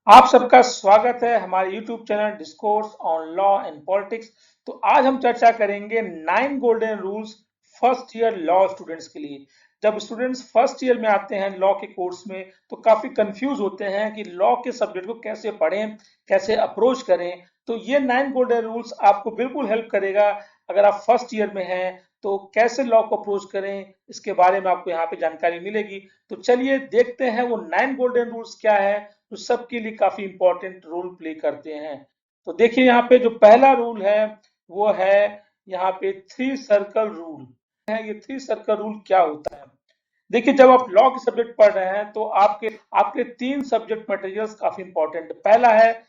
आप सबका स्वागत है हमारे YouTube channel discourse on law and politics. तो आज हम चर्चा करेंगे 9 golden rules first year law students के लिए। जब स्टूडेंट्स फर्स्ट ईयर में आते हैं लॉ के कोर्स में तो काफी कंफ्यूज होते हैं कि लॉ के सब्जेक्ट को कैसे पढ़ें, कैसे अप्रोच करें। तो ये 9 गोल्डन रूल्स आपको बिल्कुल हेल्प करेगा। अगर आप फर्स्ट ईयर में हैं तो कैसे लॉ को अप्रोच करें, इसके बारे में आपको यहाँ पे जानकारी मिलेगी। तो चलिए देखते हैं वो 9 गोल्डन रूल्स क्या है तो सबके लिए काफी इंपॉर्टेंट रोल प्ले करते हैं। तो देखिए यहाँ पे जो पहला रूल है वो है यहाँ पे थ्री सर्कल रूल है। ये थ्री सर्कल रूल क्या होता है? देखिए, जब आप लॉ के सब्जेक्ट पढ़ रहे हैं तो आपके आपके 3 सब्जेक्ट मटेरियल्स काफी इंपॉर्टेंट। पहला है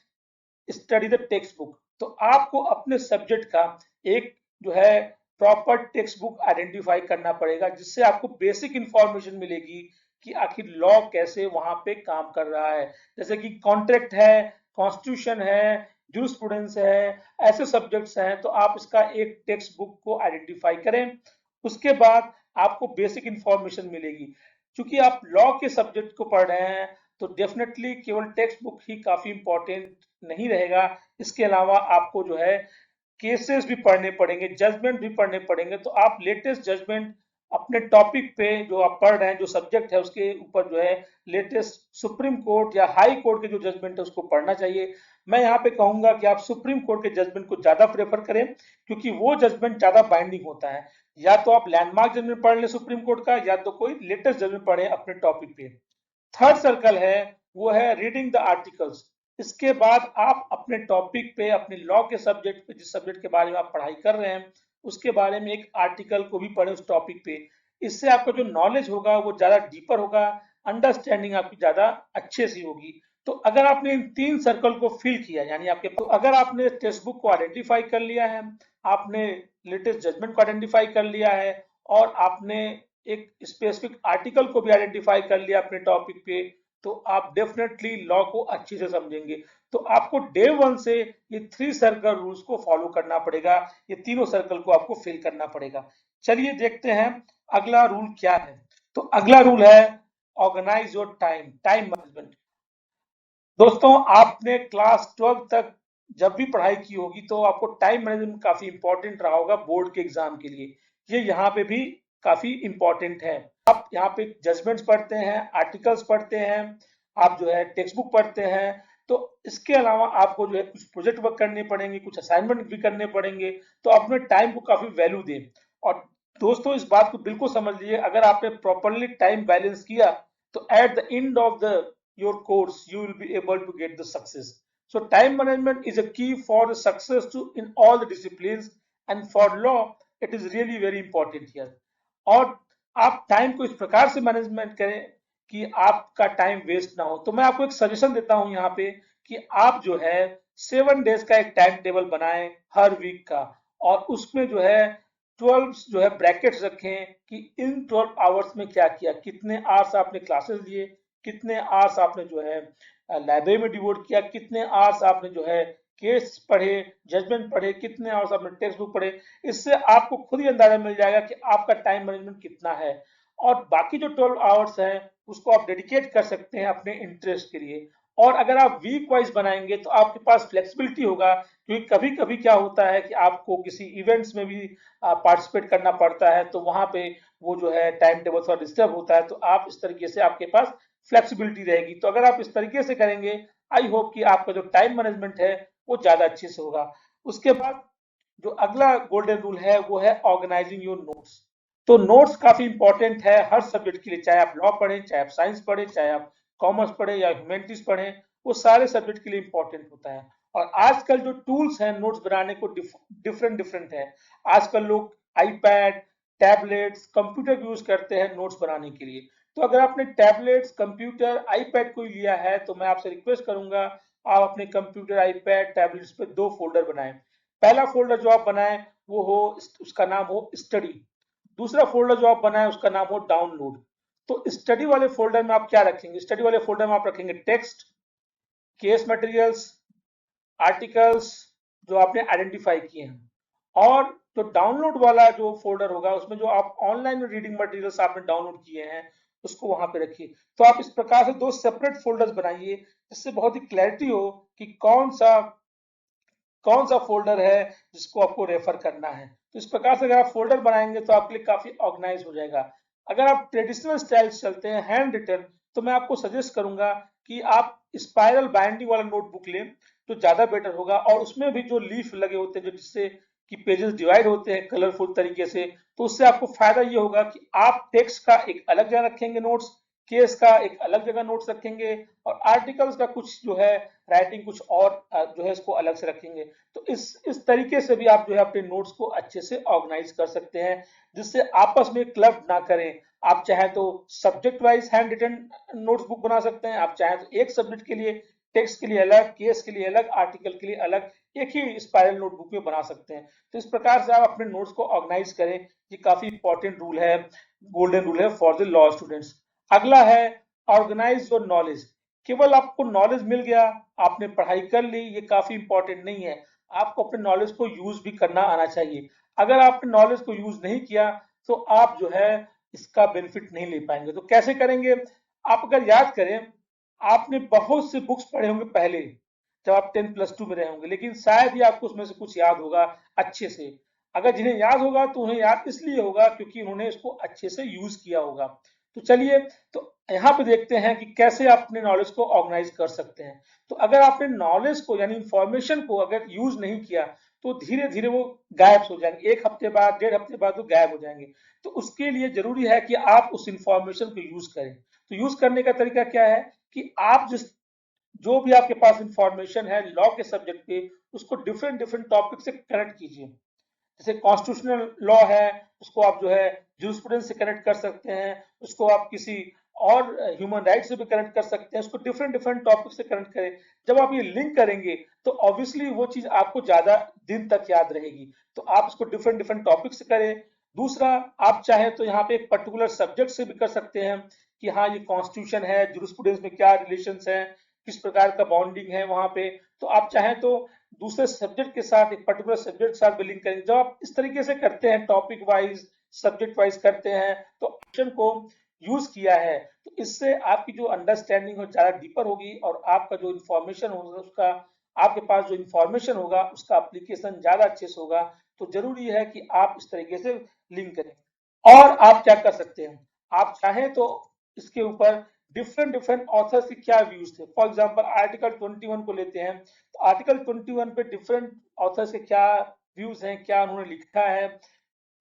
स्टडी द टेक्स्ट बुक। तो आपको अपने सब्जेक्ट का एक जो है प्रॉपर टेक्स्ट बुक आइडेंटिफाई करना पड़ेगा, जिससे आपको बेसिक इंफॉर्मेशन मिलेगी कि आखिर लॉ कैसे वहां पे काम कर रहा है। जैसे कि कॉन्ट्रैक्ट है, कॉन्स्टिट्यूशन है, जूरिस्प्रूडेंस है, ऐसे सब्जेक्ट्स हैं। तो आप इसका एक टेक्स्ट बुक को आइडेंटिफाई करें। उसके बाद आपको बेसिक इंफॉर्मेशन मिलेगी। क्योंकि आप लॉ के सब्जेक्ट को पढ़ रहे हैं तो डेफिनेटली केवल टेक्स्ट बुक ही काफी इंपॉर्टेंट नहीं रहेगा। इसके अलावा आपको जो है केसेस भी पढ़ने पड़ेंगे, जजमेंट भी पढ़ने पड़ेंगे। तो आप लेटेस्ट जजमेंट अपने टॉपिक पे जो आप पढ़ रहे हैं, जो सब्जेक्ट है उसके ऊपर जो है लेटेस्ट सुप्रीम कोर्ट या हाई कोर्ट के जो जजमेंट है उसको पढ़ना चाहिए। मैं यहाँ पे कहूंगा कि आप सुप्रीम कोर्ट के जजमेंट को ज्यादा प्रेफर करें, क्योंकि वो जजमेंट ज्यादा बाइंडिंग होता है। या तो आप लैंडमार्क जजमेंट पढ़ लें सुप्रीम कोर्ट का, या तो कोई लेटेस्ट जजमेंट पढ़े अपने टॉपिक पे। थर्ड सर्कल है वो है रीडिंग द आर्टिकल्स। इसके बाद आप अपने टॉपिक पे, अपने लॉ के सब्जेक्ट पे, जिस सब्जेक्ट के बारे में आप पढ़ाई कर रहे हैं उसके बारे में एक आर्टिकल को भी पढ़ें उस टॉपिक पे। इससे आपका जो नॉलेज होगा वो ज्यादा डीपर होगा, अंडरस्टैंडिंग आपकी ज्यादा अच्छे से होगी। तो अगर आपने इन 3 सर्कल को फिल किया, यानी आपके तो अगर आपने टेक्स्ट बुक को आइडेंटिफाई कर लिया है, आपने लेटेस्ट जजमेंट को आइडेंटिफाई कर लिया है, और आपने एक स्पेसिफिक आर्टिकल को भी आइडेंटिफाई कर लिया अपने टॉपिक पे, तो आप डेफिनेटली लॉ को अच्छे से समझेंगे। तो आपको डे वन से ये थ्री सर्कल रूल्स को फॉलो करना पड़ेगा। ये तीनों सर्कल को आपको फिल करना पड़ेगा। चलिए देखते हैं अगला रूल क्या है। तो अगला रूल है organize your time, time management. दोस्तों, आपने क्लास 12 तक जब भी पढ़ाई की होगी तो आपको टाइम मैनेजमेंट काफी इंपॉर्टेंट रहा होगा बोर्ड के एग्जाम के लिए। ये यहाँ पे भी काफी इंपॉर्टेंट है। आप यहाँ पे जजमेंट्स पढ़ते हैं, आर्टिकल्स पढ़ते हैं, आप जो है टेक्स्ट बुक पढ़ते हैं। तो इसके अलावा आपको जो है कुछ प्रोजेक्ट वर्क करने पड़ेंगे, कुछ असाइनमेंट भी करने पड़ेंगे। तो अपने टाइम को काफी वैल्यू दें। और दोस्तों, इस बात को बिल्कुल समझ लीजिए, अगर आपने प्रॉपरली टाइम बैलेंस किया तो at the end of the your course you will be able to get the success. So time management is a key for the success to in all the disciplines, and for law it is really very important here. और आप time को इस प्रकार से management करें कि आपका time waste ना हो। तो मैं आपको एक सजेशन देता हूं यहाँ पे कि आप जो है 7 डेज का एक टाइम टेबल बनाएं हर वीक का, और उसमें जो है 12 जो है ब्रैकेट्स रखें कि इन 12 आवर्स में क्या किया, कितने आवर्स आपने क्लासेस लिए, कितने आवर्स आपने जो है लाइब्रेरी में डिवोट किया, कितने आवर्स आपने जो है केस पढ़े, जजमेंट पढ़े, कितने आवर्स आपने टेक्स्ट बुक पढ़े। इससे आपको खुद ही अंदाजा मिल जाएगा कि आपका टाइम मैनेजमेंट कितना है। और बाकी जो 12 आवर्स हैं उसको आप डेडिकेट कर सकते हैं अपने इंटरेस्ट के लिए। और अगर आप वीक वाइज बनाएंगे तो आपके पास फ्लेक्सिबिलिटी होगा, क्योंकि कभी कभी क्या होता है कि आपको किसी इवेंट्स में भी पार्टिसिपेट करना पड़ता है, तो वहां पे वो जो है टाइम टेबल थोड़ा डिस्टर्ब होता है। तो आप इस तरीके से आपके पास फ्लेक्सिबिलिटी रहेगी। तो अगर आप इस तरीके से करेंगे, आई होप कि आपका जो टाइम मैनेजमेंट है वो ज्यादा अच्छे से होगा। उसके बाद जो अगला गोल्डन रूल है वो है ऑर्गेनाइजिंग योर नोट्स। तो नोट्स काफी इंपॉर्टेंट है हर सब्जेक्ट के लिए, चाहे आप लॉ पढ़ें, चाहे आप साइंस पढ़ें, चाहे आप कॉमर्स पढ़ें या ह्यूमैनिटीज पढ़ें, वो सारे सब्जेक्ट के लिए इंपॉर्टेंट होता है। और आजकल जो टूल्स हैं नोट्स बनाने को डिफरेंट डिफरेंट है। आजकल लोग आईपैड, टैबलेट्स, कंप्यूटर यूज करते हैं नोट्स बनाने के लिए। तो अगर आपने टैबलेट्स, कंप्यूटर, आईपैड को लिया है तो मैं आपसे रिक्वेस्ट करूंगा आप अपने कंप्यूटर, आईपैड, टैबलेट्स पे 2 फोल्डर बनाएं। पहला फोल्डर जो आप बनाएं वो हो, उसका नाम हो स्टडी। दूसरा फोल्डर जो आप बनाएं उसका नाम हो डाउनलोड। तो स्टडी वाले फोल्डर में आप क्या रखेंगे? स्टडी वाले फोल्डर में आप रखेंगे टेक्स्ट, केस मटेरियल्स, आर्टिकल्स जो आपने आइडेंटिफाई किए हैं। और जो डाउनलोड वाला जो फोल्डर होगा उसमें जो आप ऑनलाइन रीडिंग मटेरियल्स आपने डाउनलोड किए हैं उसको वहां पे रखिए। तो आप इस प्रकार से दो सेपरेट फोल्डर्स बनाइए, जिससे बहुत ही क्लैरिटी हो कि कौन सा फोल्डर है जिसको आपको रेफर करना है। तो इस प्रकार से अगर आप फोल्डर बनाएंगे तो आपके लिए काफी ऑर्गेनाइज हो जाएगा। अगर आप ट्रेडिशनल स्टाइल से चलते हैं हैंड रिटन, तो मैं आपको सजेस्ट करूंगा कि आप स्पाइरल बाइंडिंग वाला नोटबुक लें, तो ज्यादा बेटर होगा। और उसमें भी जो लीफ लगे होते हैं, जो जिससे कि पेजेस डिवाइड होते हैं कलरफुल तरीके से, तो उससे आपको फायदा ये होगा कि आप टेक्स्ट का एक अलग जगह रखेंगे नोट्स, केस का एक अलग जगह नोट्स रखेंगे, और आर्टिकल्स का कुछ जो है राइटिंग कुछ और जो है इसको अलग से रखेंगे। तो इस तरीके से भी आप जो है अपने नोट्स को अच्छे से ऑर्गेनाइज कर सकते हैं, जिससे आपस में क्लब ना करें। आप चाहे तो subject wise handwritten notes book बना सकते हैं, आप चाहे तो एक सब्जेक्ट के लिए टेक्स्ट के लिए अलग, केस के लिए अलग, आर्टिकल के लिए अलग एक ही स्पाइरल नोटबुक में बना सकते हैं। तो इस प्रकार से आप अपने नोट्स को ऑर्गेनाइज करें। ये काफी इंपॉर्टेंट रूल है, गोल्डन रूल है फॉर द लॉ स्टूडेंट्स। अगला है ऑर्गेनाइज योर नॉलेज। केवल आपको नॉलेज मिल गया, आपने पढ़ाई कर ली, ये काफी इंपॉर्टेंट नहीं है। आपको अपने नॉलेज को यूज भी करना आना चाहिए। अगर आपने नॉलेज को यूज नहीं किया तो आप जो है इसका बेनिफिट नहीं ले पाएंगे। तो कैसे करेंगे? आप अगर याद करें, आपने बहुत से बुक्स पढ़े होंगे पहले, जब आप 10+2 में रहे होंगे, लेकिन शायद ही आपको उसमें से कुछ याद होगा अच्छे से। अगर जिन्हें याद होगा तो उन्हें याद इसलिए होगा क्योंकि उन्होंने इसको अच्छे से यूज किया होगा। तो चलिए, तो यहाँ पे देखते हैं कि कैसे आप अपने नॉलेज को ऑर्गेनाइज कर सकते हैं। तो अगर आपने नॉलेज को यानी इंफॉर्मेशन को अगर यूज नहीं किया, तो धीरे धीरे वो गायब हो जाएंगे, एक हफ्ते बाद, 1.5 हफ्ते बाद वो गायब हो जाएंगे। तो उसके लिए जरूरी है कि आप उस इंफॉर्मेशन को यूज करें। तो यूज करने का तरीका क्या है कि आप जो भी आपके पास इंफॉर्मेशन है लॉ के सब्जेक्ट पे, उसको डिफरेंट डिफरेंट टॉपिक से कनेक्ट कीजिए। जैसे कॉन्स्टिट्यूशनल लॉ है, उसको आप जो है जूरिस्प्रूडेंस से कनेक्ट कर सकते हैं, उसको आप किसी और ह्यूमन राइट से भी कनेक्ट कर सकते हैं, उसको डिफरेंट डिफरेंट टॉपिक से कनेक्ट करें। जब आप ये लिंक करेंगे तो ऑब्वियसली वो चीज आपको ज्यादा दिन तक याद रहेगी। तो आप इसको डिफरेंट डिफरेंट टॉपिक से करें। दूसरा, आप चाहे तो यहाँ पे एक पर्टिकुलर सब्जेक्ट से भी कर सकते हैं कि हाँ ये कॉन्स्टिट्यूशन है, जूरिस्प्रूडेंस में क्या रिलेशंस है, किस प्रकार का बाउंडिंग है वहां पे। तो आप चाहें तो दूसरे सब्जेक्ट के साथ, एक पर्टिकुलर सब्जेक्ट के साथ भी लिंक करेंगे। जब आप इस तरीके से करते हैं, टॉपिक वाइज, सब्जेक्ट वाइज करते हैं, तो ऑप्शन को यूज किया है, तो इससे आपकी जो अंडरस्टैंडिंग हो ज्यादा डीपर होगी, और आपका जो इंफॉर्मेशन होगा उसका, आपके पास जो इंफॉर्मेशन होगा उसका एप्लीकेशन ज्यादा अच्छे से होगा। तो जरूरी है कि आप इस तरीके से लिंक करें। और आप क्या कर सकते हैं, आप चाहें तो इसके ऊपर डिफरेंट डिफरेंट ऑथर्स के क्या व्यूज थे। फॉर एग्जांपल आर्टिकल 21 को लेते हैं, तो आर्टिकल 21 पे डिफरेंट ऑथर्स के क्या व्यूज हैं, क्या उन्होंने लिखा है,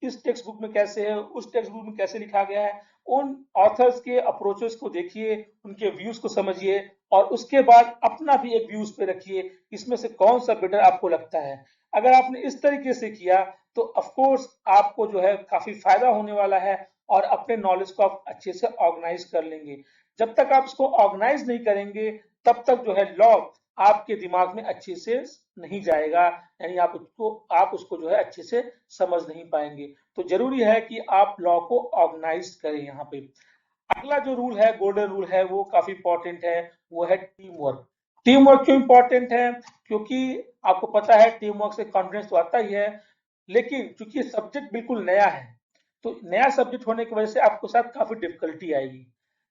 इस टेक्स्ट बुक में कैसे है, उस टेक्स्ट बुक में कैसे लिखा गया है। उन ऑथर्स के अप्रोचेस को देखिए, उनके व्यूज को समझिए, और उसके बाद अपना भी एक व्यूज पे रखिए, इसमें से कौन सा बेटर आपको लगता है। अगर आपने इस तरीके से किया तो ऑफ कोर्स आपको जो है काफी फायदा होने वाला है, और अपने नॉलेज को आप अच्छे से ऑर्गेनाइज कर लेंगे। जब तक आप इसको ऑर्गेनाइज नहीं करेंगे, तब तक जो है लॉ आपके दिमाग में अच्छे से नहीं जाएगा, यानी आप उसको जो है अच्छे से समझ नहीं पाएंगे। तो जरूरी है कि आप लॉ को ऑर्गेनाइज करें। यहाँ पे अगला जो रूल है, गोल्डन रूल है, वो काफी इंपॉर्टेंट है, वो है टीम वर्क। टीम वर्क क्यों इंपॉर्टेंट है? क्योंकि आपको पता है टीम वर्क से कॉन्फिडेंस तो आता ही है, लेकिन क्योंकि ये सब्जेक्ट बिल्कुल नया है, तो नया सब्जेक्ट होने की वजह से आपको साथ काफी डिफिकल्टी आएगी।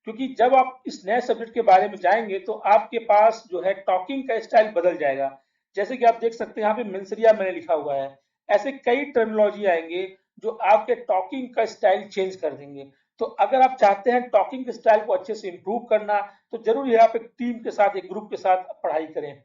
क्योंकि जब आप इस नए सब्जेक्ट के बारे में जाएंगे तो आपके पास जो है टॉकिंग का स्टाइल बदल जाएगा। जैसे कि आप देख सकते हैं यहाँ पे मेंसरिया मैंने लिखा हुआ है, ऐसे कई टर्मिनोलॉजी आएंगे जो आपके टॉकिंग का स्टाइल चेंज कर देंगे। तो अगर आप चाहते हैं टॉकिंग स्टाइल को अच्छे से इंप्रूव करना, तो जरूर है आप एक टीम के साथ, एक ग्रुप के साथ पढ़ाई करें।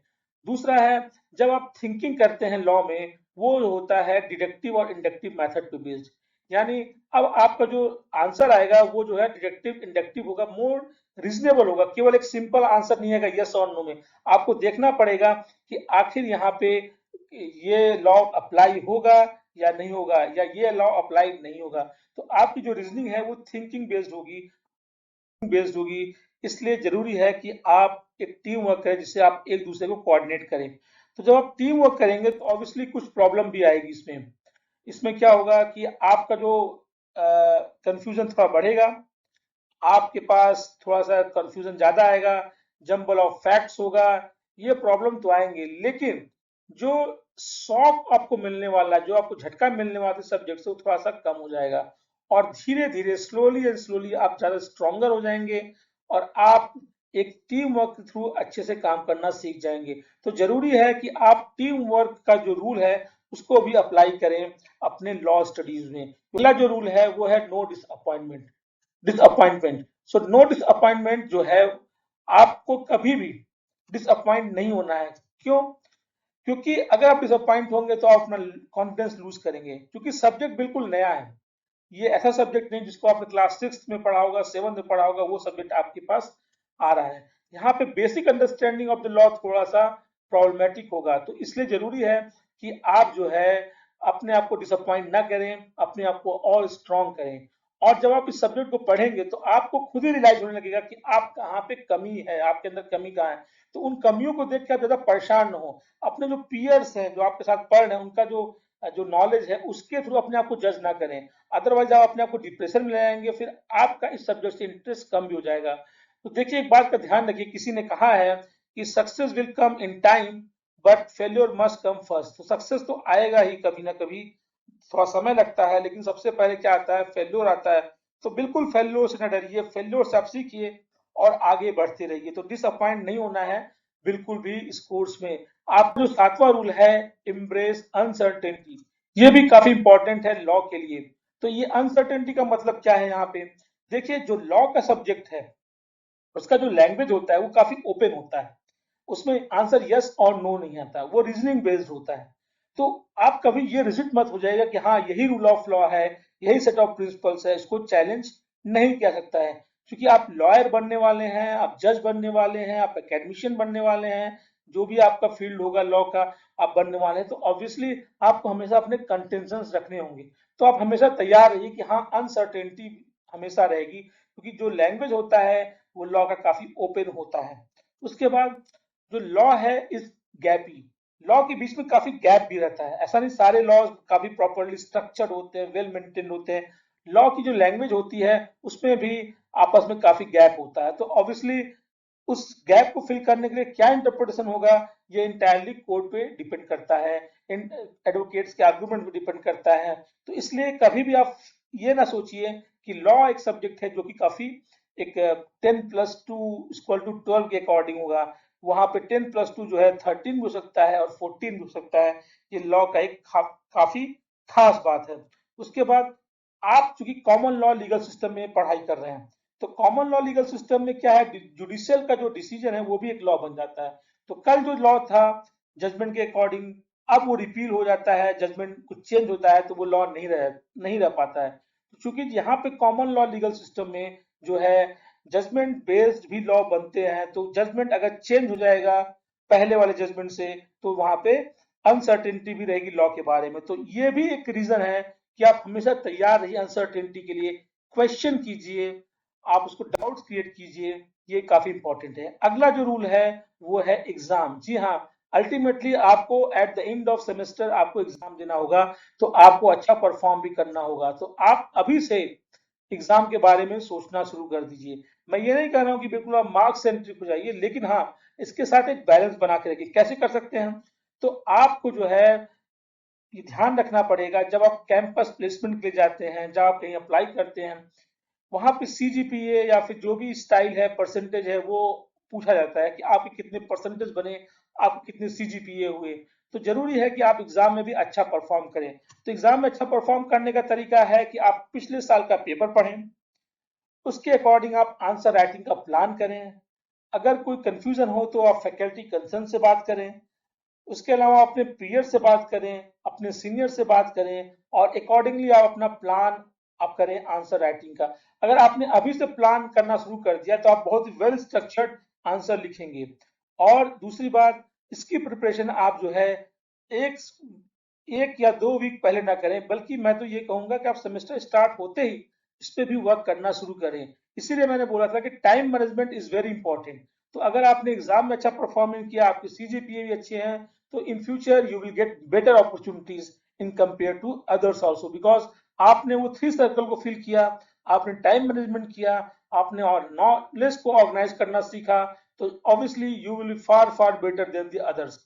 दूसरा है, जब आप थिंकिंग करते हैं लॉ में, वो होता है डिडक्टिव और इंडक्टिव मेथड पे बेस्ड। यानी अब आपका जो आंसर आएगा वो जो है डिडक्टिव इंडक्टिव होगा, मोर रीजनेबल होगा। केवल एक सिंपल आंसर नहीं है यस और नो में, आपको देखना पड़ेगा कि आखिर यहाँ पे ये लॉ अप्लाई होगा या नहीं होगा, या ये लॉ अप्लाई नहीं होगा। तो आपकी जो रीजनिंग है वो थिंकिंग बेस्ड होगी। इसलिए जरूरी है कि आप एक टीम वर्क करें, जिससे आप एक दूसरे को कोऑर्डिनेट करें। तो जब आप टीम वर्क करेंगे तो ऑब्वियसली कुछ प्रॉब्लम भी आएगी इसमें। इसमें क्या होगा कि आपका जो कंफ्यूजन थोड़ा बढ़ेगा, आपके पास थोड़ा सा कंफ्यूजन ज्यादा आएगा, जंबल ऑफ फैक्ट्स होगा, ये प्रॉब्लम तो आएंगे। लेकिन जो शॉक आपको मिलने वाला, जो आपको झटका मिलने वाला सब्जेक्ट से, वो थोड़ा सा कम हो जाएगा। और धीरे धीरे स्लोली एंड स्लोली आप ज्यादा स्ट्रॉन्गर हो जाएंगे और आप एक टीम वर्क के थ्रू अच्छे से काम करना सीख जाएंगे। तो जरूरी है कि आप टीम वर्क का जो रूल है उसको भी अप्लाई करें अपने लॉ स्टडीज में। पहला जो रूल है वो है no disappointment. Disappointment so no disappointment जो है, आपको कभी भी डिसअपॉइंट नहीं होना है। क्यों? क्योंकि अगर आप डिसअपॉइंट होंगे तो आप अपना कॉन्फिडेंस लूज करेंगे, क्योंकि सब्जेक्ट बिल्कुल नया है। ये ऐसा सब्जेक्ट नहीं जिसको आपने क्लास 6 में पढ़ा होगा, 7 में पढ़ा होगा, वो सब्जेक्ट आपके पास आ रहा है। यहाँ पे basic understanding of the law थोड़ा सा प्रॉब्लमेटिक होगा, तो इसलिए जरूरी है कि आप जो है अपने आप को डिसअपॉइंट ना करें, अपने आप को और स्ट्रॉन्ग करें। और जब आप इस सब्जेक्ट को पढ़ेंगे तो आपको खुद ही रियलाइज होने लगेगा कि आप कहाँ पे कमी है, आपके अंदर कमी कहाँ है। तो उन कमियों को देख के आप ज्यादा परेशान न हो। अपने जो पीयर्स हैं जो आपके साथ पढ़ रहे हैं उनका जो जो नॉलेज है उसके थ्रू अपने आप को जज ना करें। अदरवाइज आप अपने आप को डिप्रेशन में ले जाएंगे, फिर आपका इस सब्जेक्ट से इंटरेस्ट कम भी हो जाएगा। तो देखिए, एक बात का ध्यान रखिए, किसी ने कहा है कि success will come in time but failure must come first. तो सक्सेस तो आएगा ही कभी ना कभी, थोड़ा समय लगता है, लेकिन सबसे पहले क्या आता है? फेल्योर आता है। तो बिल्कुल फेल्योर से न डरिए, फेल्योर से आप सीखिए और आगे बढ़ते रहिए। तो डिसअपॉइंट नहीं होना है बिल्कुल भी इस कोर्स में। आप जो 7वां रूल है, एम्ब्रेस अनसर्टेनिटी, ये भी काफी इंपॉर्टेंट है लॉ के लिए। तो ये अनसर्टेनिटी का मतलब क्या है यहाँ पे? देखिए, जो लॉ का सब्जेक्ट है उसका जो लैंग्वेज होता है वो काफी ओपन होता है। उसमें आंसर यस और नो नहीं आता, वो रीजनिंग बेस्ड होता है। तो आप कभी ये रिजिट मत हो जाएगा कि हाँ यही रूल ऑफ लॉ है, यही सेट ऑफ प्रिंसिपल्स है, इसको चैलेंज नहीं किया सकता है। क्योंकि आप लॉयर बनने वाले हैं, आप जज बनने वाले हैं, आप एकेडमिशियन बनने वाले हैं, जो भी आपका फील्ड होगा लॉ का आप बनने वाले हैं, तो ऑब्वियसली आपको हमेशा अपने कंटेंशंस रखने होंगे। तो आप हमेशा तैयार रहिए कि हाँ अनसर्टेनिटी हमेशा रहेगी, क्योंकि जो लैंग्वेज होता है वो लॉ का काफी ओपन होता है। उसके बाद जो लॉ है इस गैपी, लॉ के बीच में काफी गैप भी रहता है। ऐसा नहीं सारे लॉ काफी प्रॉपरली स्ट्रक्चर्ड होते हैं, वेल मेंटेन होते हैं। लॉ की जो लैंग्वेज होती है उसमें भी आपस में काफी गैप होता है। तो ऑब्वियसली उस गैप को फिल करने के लिए क्या इंटरप्रिटेशन होगा, ये इंटायरली कोर्ट पे डिपेंड करता है, इन एडवोकेट्स के आर्गुमेंट पे डिपेंड करता है। तो इसलिए कभी भी आप ये ना सोचिए कि लॉ एक सब्जेक्ट है जो कि काफी एक 10+2 = 12 के अकॉर्डिंग होगा। वहां पे 10+2 जो है 13 भी हो सकता है और 14 भी हो सकता है। ये लॉ का एक काफी खास बात है। उसके बाद आप चूंकि कॉमन लॉ लीगल सिस्टम में पढ़ाई कर रहे हैं, तो कॉमन लॉ लीगल सिस्टम में क्या है, जुडिशियल का जो डिसीजन है वो भी एक लॉ बन जाता है। तो कल जो लॉ था जजमेंट के अकॉर्डिंग, अब वो रिपील हो जाता है, जजमेंट कुछ चेंज होता है तो वो लॉ नहीं रह पाता है। तो चूंकि यहाँ पे कॉमन लॉ लीगल सिस्टम में जो है जजमेंट बेस्ड भी लॉ बनते हैं, तो जजमेंट अगर चेंज हो जाएगा पहले वाले जजमेंट से तो वहां पे अनसर्टेनिटी भी रहेगी लॉ के बारे में। तो ये भी एक रीजन है कि आप हमेशा तैयार रहिए अनसर्टेनिटी के लिए, क्वेश्चन कीजिए, आप उसको डाउट्स क्रिएट कीजिए, ये काफी इंपॉर्टेंट है। अगला जो रूल है वो है एग्जाम। जी हाँ, अल्टीमेटली आपको at the end of semester आपको एग्जाम देना होगा, तो आपको अच्छा परफॉर्म भी करना होगा। तो आप अभी से एग्जाम के बारे में सोचना शुरू कर दीजिए। मैं ये नहीं कह रहा हूँ कि बिल्कुल आप मार्क्स सेंट्रिक हो जाइए, लेकिन हाँ इसके साथ एक बैलेंस बना के रखिए। कैसे कर सकते हैं? तो आपको जो है ये ध्यान रखना पड़ेगा, जब आप कैंपस प्लेसमेंट के लिए जाते हैं, जब आप कहीं अप्लाई करते हैं, वहां पे सीजीपीए या फिर जो भी स्टाइल है, परसेंटेज है, वो पूछा जाता है कि आपके कितने परसेंटेज बने, आपके कितने सीजीपीए हुए। तो जरूरी है कि आप एग्जाम में भी अच्छा परफॉर्म करें। तो एग्जाम में अच्छा परफॉर्म करने का तरीका है कि आप पिछले साल का पेपर पढ़ें, उसके अकॉर्डिंग आप आंसर राइटिंग का प्लान करें। अगर कोई कंफ्यूजन हो तो आप फैकल्टी कंसर्न से बात करें। उसके अलावा अपने पीयर से बात करें, अपने सीनियर से बात करें, और अकॉर्डिंगली आप अपना प्लान आप करें आंसर राइटिंग का। अगर आपने अभी से प्लान करना शुरू कर दिया तो आप बहुत ही वेल स्ट्रक्चर्ड आंसर लिखेंगे। और दूसरी बात, इसकी प्रिपरेशन आप जो है एक एक या 2 वीक पहले ना करें, बल्कि मैं तो ये कहूंगा कि आप सेमेस्टर स्टार्ट होते ही इस पे भी वर्क करना शुरू करें। इसीलिए मैंने बोला था कि time management is very important. तो अगर आपने एग्जाम में अच्छा परफॉर्मेंस किया, आपके सीजीपीए भी अच्छे हैं, तो in future you will get better opportunities in compare to others also, because आपने वो 3 सर्कल को फिल किया, आपने टाइम मैनेजमेंट किया, आपने और नॉलेज को ऑर्गेनाइज करना सीखा। तो obviously you will be far far better than the others.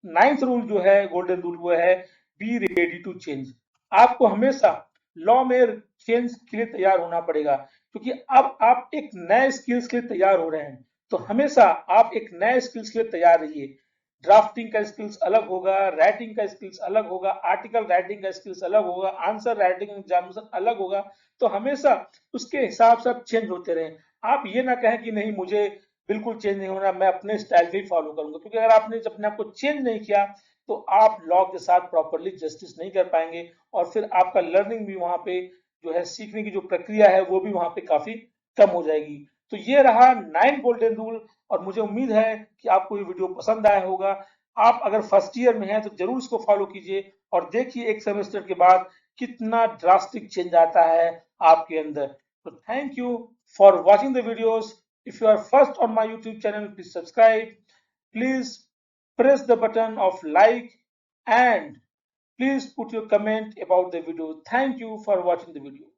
Ninth rule जो है, गोल्डन रूल, वो है बी रेडी टू चेंज। आपको हमेशा लॉ में चेंज के लिए तैयार होना पड़ेगा, क्योंकि अब आप एक नए स्किल्स के लिए तैयार हो रहे हैं। तो हमेशा आप एक नए स्किल्स के लिए तैयार रहिए। ड्राफ्टिंग का स्किल्स अलग होगा, राइटिंग का स्किल्स अलग होगा, आर्टिकल राइटिंग का स्किल्स अलग होगा, आंसर राइटिंग एग्जामिनेशन अलग होगा। तो हमेशा उसके हिसाब से आप चेंज होते रहें। आप ये ना कहें कि नहीं मुझे बिल्कुल चेंज नहीं होना, मैं अपने स्टाइल से ही फॉलो करूंगा, क्योंकि अगर आपने अपने आप को चेंज नहीं किया तो आप लॉ के साथ प्रॉपरली जस्टिस नहीं कर पाएंगे, और फिर आपका लर्निंग भी वहां पे जो है, सीखने की जो प्रक्रिया है वो भी वहां पे काफी कम हो जाएगी। तो ये रहा 9 गोल्डन रूल, और मुझे उम्मीद है कि आपको ये वीडियो पसंद आया होगा। आप अगर फर्स्ट ईयर में हैं तो जरूर इसको फॉलो कीजिए, और देखिए एक सेमेस्टर के बाद कितना ड्रास्टिक चेंज आता है आपके अंदर। तो thank you for watching the videos. If you are first on my YouTube channel, please subscribe, please press the button of like, and please put your comment about the video. Thank you for watching the video.